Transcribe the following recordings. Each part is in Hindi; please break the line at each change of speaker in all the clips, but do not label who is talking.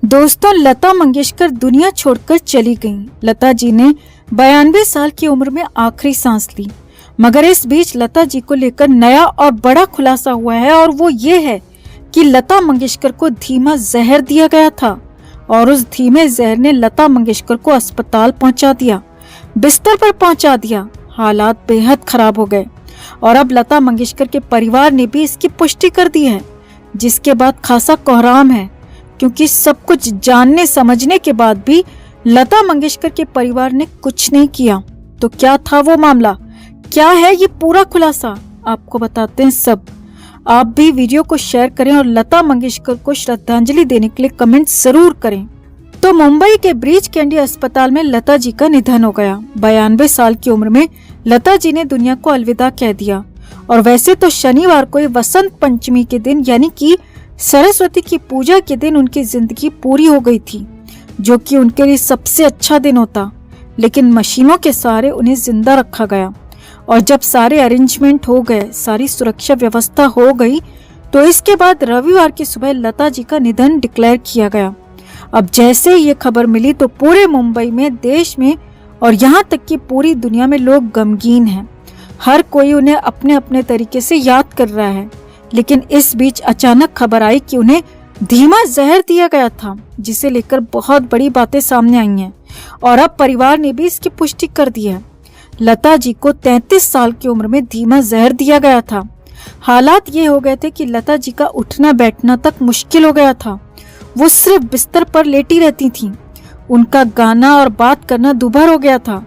दोस्तों, लता मंगेशकर दुनिया छोड़कर चली गईं। लता जी ने 92 साल की उम्र में आखिरी सांस ली। मगर इस बीच लता जी को लेकर नया और बड़ा खुलासा हुआ है और वो ये है कि लता मंगेशकर को धीमा जहर दिया गया था और उस धीमे जहर ने लता मंगेशकर को अस्पताल पहुंचा दिया, बिस्तर पर पहुंचा दिया। हालात बेहद खराब हो गए और अब लता मंगेशकर के परिवार ने भी इसकी पुष्टि कर दी है, जिसके बाद खासा कोहराम है, क्योंकि सब कुछ जानने समझने के बाद भी लता मंगेशकर के परिवार ने कुछ नहीं किया। तो क्या था वो मामला, क्या है ये पूरा खुलासा, आपको बताते हैं सब। आप भी वीडियो को शेयर करें और लता मंगेशकर को श्रद्धांजलि देने के लिए कमेंट जरूर करें। तो मुंबई के ब्रीच कैंडी अस्पताल में लता जी का निधन हो गया। 92 साल की उम्र में लता जी ने दुनिया को अलविदा कह दिया। और वैसे तो शनिवार को वसंत पंचमी के दिन यानी कि सरस्वती की पूजा के दिन उनकी जिंदगी पूरी हो गई थी, जो कि उनके लिए सबसे अच्छा दिन होता। लेकिन मशीनों के सहारे उन्हें जिंदा रखा गया और जब सारे अरेंजमेंट हो गए, सारी सुरक्षा व्यवस्था हो गई, तो इसके बाद रविवार की सुबह लता जी का निधन डिक्लेयर किया गया। अब जैसे ये खबर मिली तो पूरे मुंबई में, देश में और यहाँ तक कि पूरी दुनिया में लोग गमगीन हैं। हर कोई उन्हें अपने अपने तरीके से याद कर रहा है। लेकिन इस बीच अचानक खबर आई कि उन्हें धीमा जहर दिया गया था, जिसे लेकर बहुत बड़ी बातें सामने आई हैं और अब परिवार ने भी इसकी पुष्टि कर दी है। लता जी को 33 साल की उम्र में धीमा जहर दिया गया था। हालात ये हो गए थे कि लता जी का उठना बैठना तक मुश्किल हो गया था। वो सिर्फ बिस्तर पर लेटी रहती थीं। उनका गाना और बात करना दूभर हो गया था।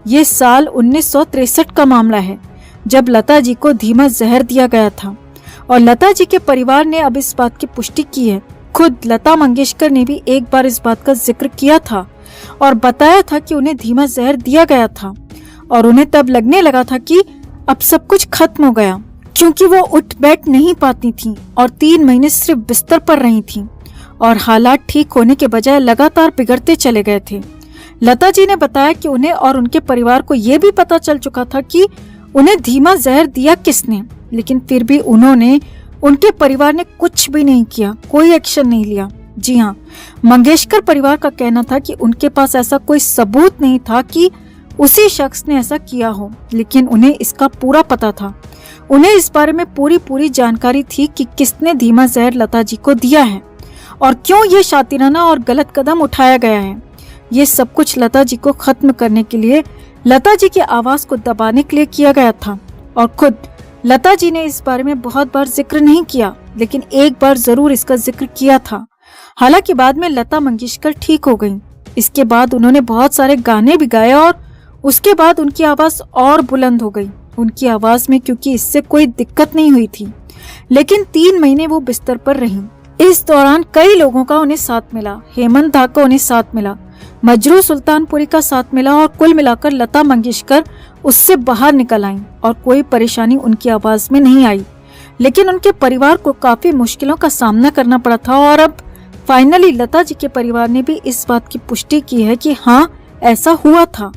ये साल 1963 का मामला है, जब लता जी को धीमा जहर दिया गया था और लता जी के परिवार ने अब इस बात की पुष्टि की है। खुद लता मंगेशकर ने भी एक बार इस बात का जिक्र किया था और बताया था कि उन्हें धीमा जहर दिया गया था और उन्हें तब लगने लगा था कि अब सब कुछ खत्म हो गया, क्योंकि वो उठ बैठ नहीं पाती थीं और 3 महीने सिर्फ बिस्तर पर रही थीं और हालात ठीक होने के बजाय लगातार बिगड़ते चले गए थे। लता जी ने बताया कि उन्हें और उनके परिवार को ये भी पता चल चुका था कि उन्हें धीमा जहर दिया किसने, लेकिन फिर भी उनके परिवार ने कुछ भी नहीं किया, कोई एक्शन नहीं लिया। जी हाँ, मंगेशकर परिवार का कहना था कि उनके पास ऐसा कोई सबूत नहीं था कि उसी शख्स ने ऐसा किया हो, लेकिन उन्हें इसका पूरा पता था। उन्हें इस बारे में पूरी जानकारी थी कि किसने धीमा जहर लता जी को दिया है और क्यों ये शातिराना और गलत कदम उठाया गया है। ये सब कुछ लता जी को खत्म करने के लिए, लता जी की आवाज को दबाने के लिए किया गया था। और खुद लता जी ने इस बारे में बहुत बार जिक्र नहीं किया, लेकिन एक बार जरूर इसका जिक्र किया था। हालांकि बाद में लता मंगेशकर ठीक हो गईं। इसके बाद उन्होंने बहुत सारे गाने भी गाए और उसके बाद उनकी आवाज और बुलंद हो गई उनकी आवाज में, क्योंकि इससे कोई दिक्कत नहीं हुई थी। लेकिन 3 महीने वो बिस्तर पर रहीं। इस दौरान कई लोगों का उन्हें साथ मिला। हेमंत धा का उन्हें साथ मिला, मजरू सुल्तानपुरी का साथ मिला और कुल मिलाकर लता मंगेशकर उससे बाहर निकल आईं और कोई परेशानी उनकी आवाज में नहीं आई। लेकिन उनके परिवार को काफी मुश्किलों का सामना करना पड़ा था और अब फाइनली लता जी के परिवार ने भी इस बात की पुष्टि की है कि हाँ, ऐसा हुआ था,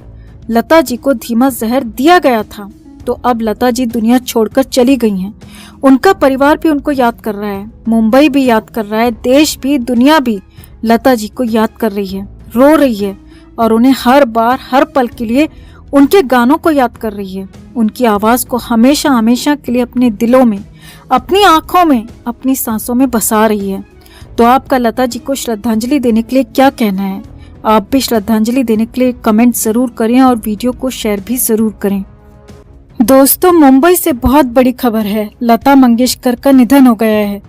लता जी को धीमा जहर दिया गया था। तो अब लता जी दुनिया छोड़कर चली गई हैं। उनका परिवार भी उनको याद कर रहा है, मुंबई भी याद कर रहा है, देश भी, दुनिया भी लता जी को याद कर रही है, रो रही है और उन्हें हर बार हर पल के लिए उनके गानों को याद कर रही है। उनकी आवाज को हमेशा हमेशा के लिए अपने दिलों में, अपनी आंखों में, अपनी सांसों में बसा रही है। तो आपका लता जी को श्रद्धांजलि देने के लिए क्या कहना है? आप भी श्रद्धांजलि देने के लिए कमेंट जरूर करें और वीडियो को शेयर भी जरूर करें। दोस्तों, मुंबई से बहुत बड़ी खबर है, लता मंगेशकर का निधन हो गया है।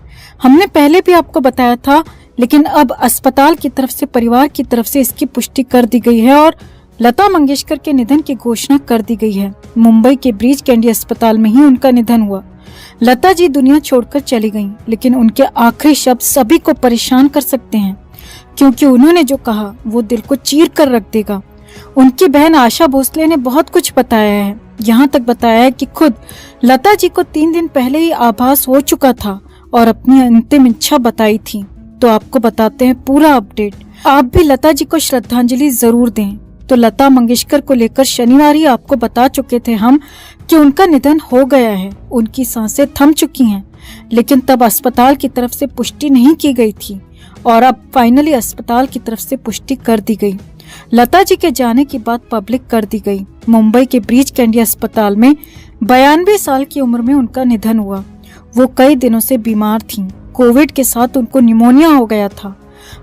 हमने पहले भी आपको बताया था, लेकिन अब अस्पताल की तरफ से, परिवार की तरफ से इसकी पुष्टि कर दी गई है और लता मंगेशकर के निधन की घोषणा कर दी गई है। मुंबई के ब्रीच कैंडी अस्पताल में ही उनका निधन हुआ। लता जी दुनिया छोड़कर चली गईं, लेकिन उनके आखिरी शब्द सभी को परेशान कर सकते हैं, क्योंकि उन्होंने जो कहा वो दिल को चीर कर रख देगा। उनकी बहन आशा भोसले ने बहुत कुछ बताया है, यहाँ तक बताया है कि खुद लता जी को 3 दिन पहले ही आभास हो चुका था और अपनी अंतिम इच्छा बताई थी। तो आपको बताते हैं पूरा अपडेट। आप भी लता जी को श्रद्धांजलि जरूर दें। तो लता मंगेशकर को लेकर शनिवार ही आपको बता चुके थे हम कि उनका निधन हो गया है, उनकी सांसें थम चुकी हैं, लेकिन तब अस्पताल की तरफ से पुष्टि नहीं की गई थी और अब फाइनली अस्पताल की तरफ से पुष्टि कर दी गई। लता जी के जाने की बात पब्लिक कर दी गई। मुंबई के ब्रीच कैंडी अस्पताल में 92 साल की उम्र में उनका निधन हुआ। वो कई दिनों से बीमार थीं। कोविड के साथ उनको निमोनिया हो गया था।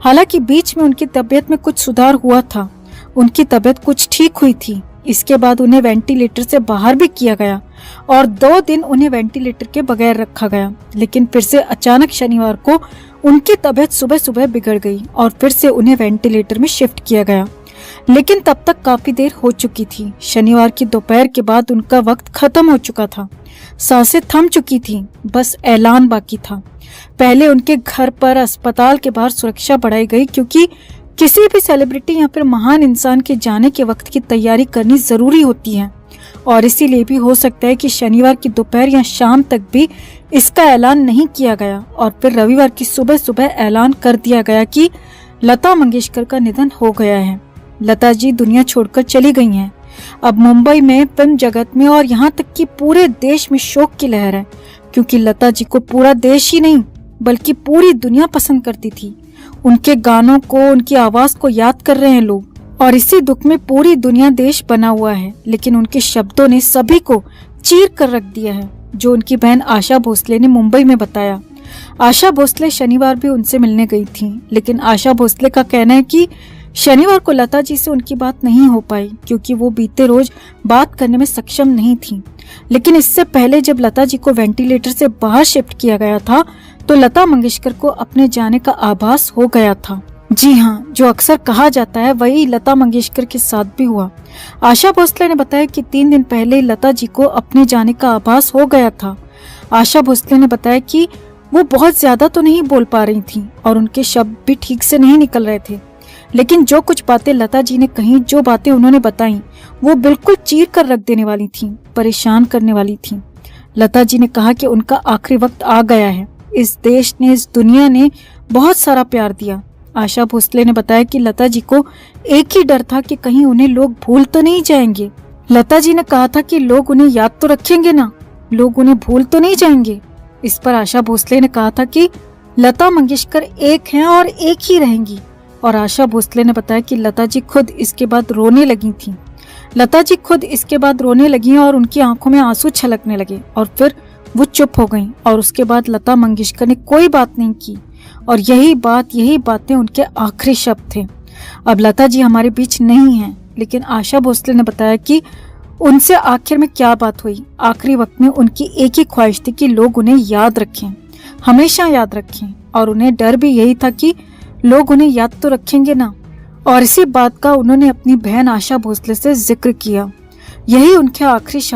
हालांकि बीच में उनकी तबीयत में कुछ सुधार हुआ था। उनकी तबीयत कुछ ठीक हुई थी। इसके बाद उन्हें वेंटिलेटर से बाहर भी किया गया और 2 दिन उन्हें वेंटिलेटर के बगैर रखा गया। लेकिन फिर से अचानक शनिवार को उनकी तबीयत सुबह सुबह बिगड़ गई और फिर से उन्हें वेंटिलेटर में शिफ्ट किया गया। लेकिन तब तक काफी देर हो चुकी थी। शनिवार की दोपहर के बाद उनका वक्त खत्म हो चुका था। सांसें थम चुकी थीं, बस ऐलान बाकी था। पहले उनके घर पर अस्पताल के बाहर सुरक्षा बढ़ाई गई, क्योंकि किसी भी सेलिब्रिटी या फिर महान इंसान के जाने के वक्त की तैयारी करनी जरूरी होती है और इसीलिए भी हो सकता है कि शनिवार की दोपहर या शाम तक भी इसका ऐलान नहीं किया गया और फिर रविवार की सुबह सुबह ऐलान कर दिया गया कि लता मंगेशकर का निधन हो गया है। लता जी दुनिया छोड़कर चली गई हैं। अब मुंबई में, फिल्म जगत में और यहाँ तक कि पूरे देश में शोक की लहर है, क्योंकि लता जी को पूरा देश ही नहीं बल्कि पूरी दुनिया पसंद करती थी। उनके गानों को, उनकी आवाज को याद कर रहे हैं लोग और इसी दुख में पूरी दुनिया देश बना हुआ है। लेकिन उनके शब्दों ने सभी को चीर कर रख दिया है, जो उनकी बहन आशा भोसले ने मुंबई में बताया। आशा भोसले शनिवार भी उनसे मिलने गई थी, लेकिन आशा भोसले का कहना है कि शनिवार को लता जी से उनकी बात नहीं हो पाई, क्योंकि वो बीते रोज बात करने में सक्षम नहीं थी। लेकिन इससे पहले जब लता जी को वेंटिलेटर से बाहर शिफ्ट किया गया था, तो लता मंगेशकर को अपने जाने का आभास हो गया था। जी हाँ, जो अक्सर कहा जाता है वही लता मंगेशकर के साथ भी हुआ। आशा भोसले ने बताया कि 3 दिन पहले लता जी को अपने जाने का आभास हो गया था। आशा भोसले ने बताया कि वो बहुत ज्यादा तो नहीं बोल पा रही थी और उनके शब्द भी ठीक से नहीं निकल रहे थे, लेकिन जो कुछ बातें लता जी ने कही, जो बातें उन्होंने बताई, वो बिल्कुल चीर कर रख देने वाली थी, परेशान करने वाली थी। लता जी ने कहा कि उनका आखिरी वक्त आ गया है। इस देश ने, इस दुनिया ने बहुत सारा प्यार दिया। आशा भोसले ने बताया कि लता जी को एक ही डर था कि कहीं उन्हें लोग भूल तो नहीं जाएंगे। लता जी ने कहा था कि लोग उन्हें याद तो रखेंगे ना, लोग उन्हें भूल तो नहीं जाएंगे। इस पर आशा भोसले ने कहा था कि लता मंगेशकर एक हैं और एक ही रहेंगी। और आशा भोसले ने बताया कि लता जी खुद इसके बाद रोने लगी थी। लता जी खुद इसके बाद रोने लगी और उनकी आंखों में आंसू छलकने लगे और फिर वो चुप हो गईं और उसके बाद लता मंगेशकर ने कोई बात नहीं की और यही बातें उनके आखिरी शब्द थे। अब लता जी हमारे बीच नहीं हैं, लेकिन आशा भोसले ने बताया कि उनसे आखिर में क्या बात हुई। आखिरी वक्त में उनकी एक ही ख्वाहिश थी कि लोग उन्हें याद रखें, हमेशा याद रखें, और उन्हें डर भी यही था कि लोग उन्हें याद तो रखेंगे ना। और इसी बात का उन्होंने अपनी बहन आशा भोसले से जिक्र किया। यही उनके आखिरी शब्द